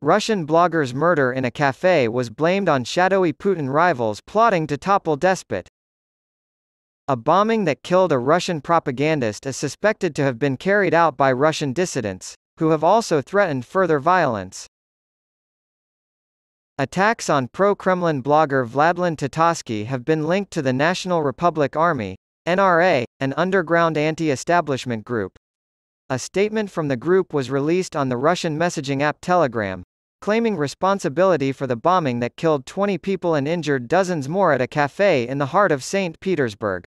Russian blogger's murder in a cafe was blamed on shadowy Putin rivals plotting to topple despot. A bombing that killed a Russian propagandist is suspected to have been carried out by Russian dissidents, who have also threatened further violence. Attacks on pro-Kremlin blogger Vladlen Tatarsky have been linked to the National Republic Army, NRA, an underground anti-establishment group. A statement from the group was released on the Russian messaging app Telegram, claiming responsibility for the bombing that killed 20 people and injured dozens more at a cafe in the heart of St. Petersburg.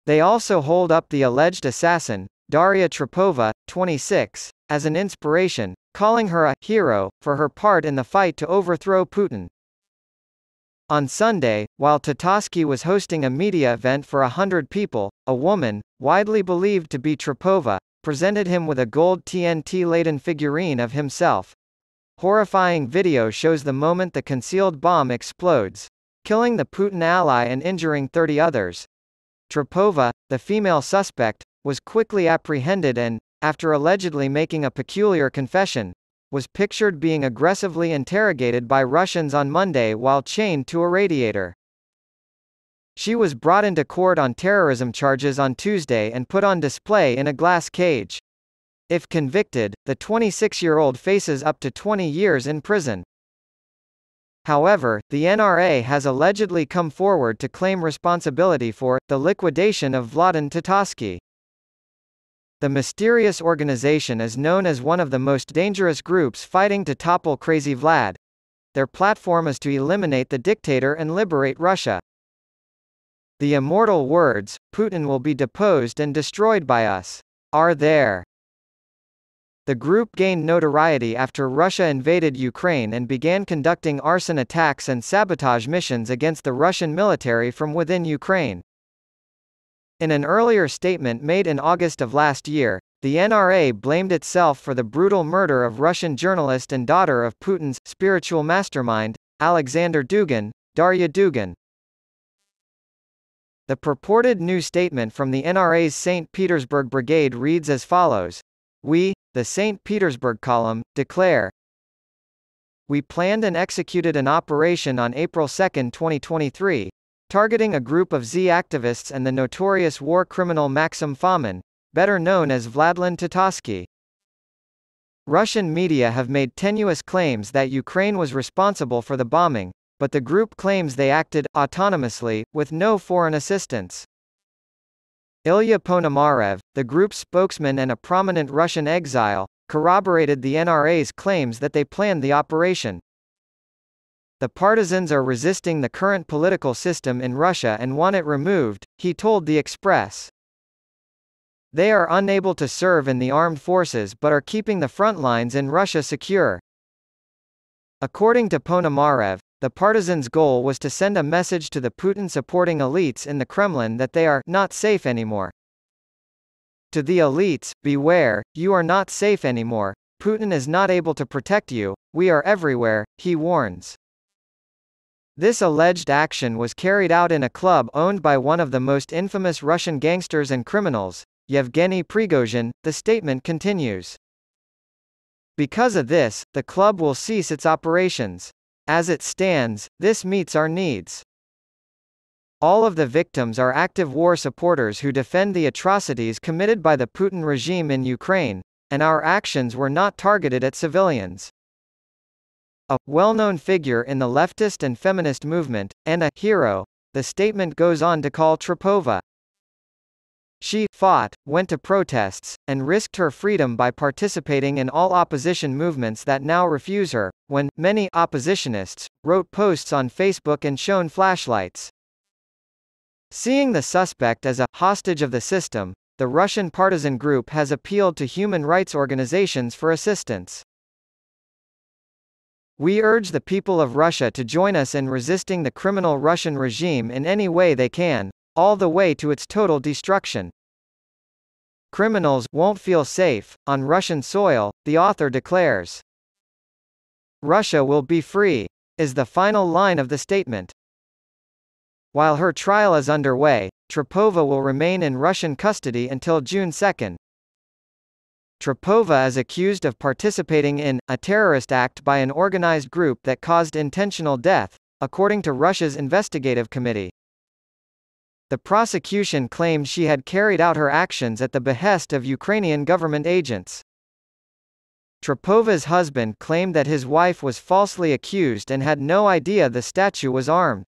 They also hold up the alleged assassin, Daria Trepova, 26, as an inspiration, calling her a hero for her part in the fight to overthrow Putin. On Sunday, while Tatarsky was hosting a media event for 100 people, a woman, widely believed to be Trepova, presented him with a gold TNT-laden figurine of himself. Horrifying video shows the moment the concealed bomb explodes, killing the Putin ally and injuring 30 others. Trepova, the female suspect, was quickly apprehended and, after allegedly making a peculiar confession, was pictured being aggressively interrogated by Russians on Monday while chained to a radiator. She was brought into court on terrorism charges on Tuesday and put on display in a glass cage. If convicted, the 26-year-old faces up to 20 years in prison. However, the NRA has allegedly come forward to claim responsibility for the liquidation of Vladlen Tatarsky. The mysterious organization is known as one of the most dangerous groups fighting to topple Crazy Vlad. Their platform is to eliminate the dictator and liberate Russia. The immortal words, "Putin will be deposed and destroyed by us," are there. The group gained notoriety after Russia invaded Ukraine and began conducting arson attacks and sabotage missions against the Russian military from within Ukraine. In an earlier statement made in August of last year, the NRA blamed itself for the brutal murder of Russian journalist and daughter of Putin's spiritual mastermind, Alexander Dugin, Darya Dugin. The purported new statement from the NRA's St. Petersburg Brigade reads as follows: "We, the St. Petersburg column, declare, we planned and executed an operation on April 2, 2023, targeting a group of Z activists and the notorious war criminal Maxim Fomin, better known as Vladlen Tatarsky. Russian media have made tenuous claims that Ukraine was responsible for the bombing, but the group claims they acted autonomously, with no foreign assistance." Ilya Ponomarev, the group's spokesman and a prominent Russian exile, corroborated the NRA's claims that they planned the operation. "The partisans are resisting the current political system in Russia and want it removed," he told the Express. "They are unable to serve in the armed forces but are keeping the front lines in Russia secure." According to Ponomarev, the partisans' goal was to send a message to the Putin-supporting elites in the Kremlin that they are not safe anymore. To the elites, beware, you are not safe anymore, Putin is not able to protect you, we are everywhere, he warns. This alleged action was carried out in a club owned by one of the most infamous Russian gangsters and criminals, Yevgeny Prigozhin, the statement continues. Because of this, the club will cease its operations. As it stands, this meets our needs. All of the victims are active war supporters who defend the atrocities committed by the Putin regime in Ukraine, and our actions were not targeted at civilians. A well-known figure in the leftist and feminist movement, and a hero, the statement goes on to call Trepova. She fought, went to protests, and risked her freedom by participating in all opposition movements that now refuse her, when many oppositionists wrote posts on Facebook and shone flashlights. Seeing the suspect as a hostage of the system, the Russian partisan group has appealed to human rights organizations for assistance. "We urge the people of Russia to join us in resisting the criminal Russian regime in any way they can, all the way to its total destruction. Criminals won't feel safe on Russian soil," the author declares. "Russia will be free," is the final line of the statement. While her trial is underway, Trepova will remain in Russian custody until June 2. Trapova is accused of participating in a terrorist act by an organized group that caused intentional death, according to Russia's investigative committee. The prosecution claimed she had carried out her actions at the behest of Ukrainian government agents. Trapova's husband claimed that his wife was falsely accused and had no idea the statue was armed.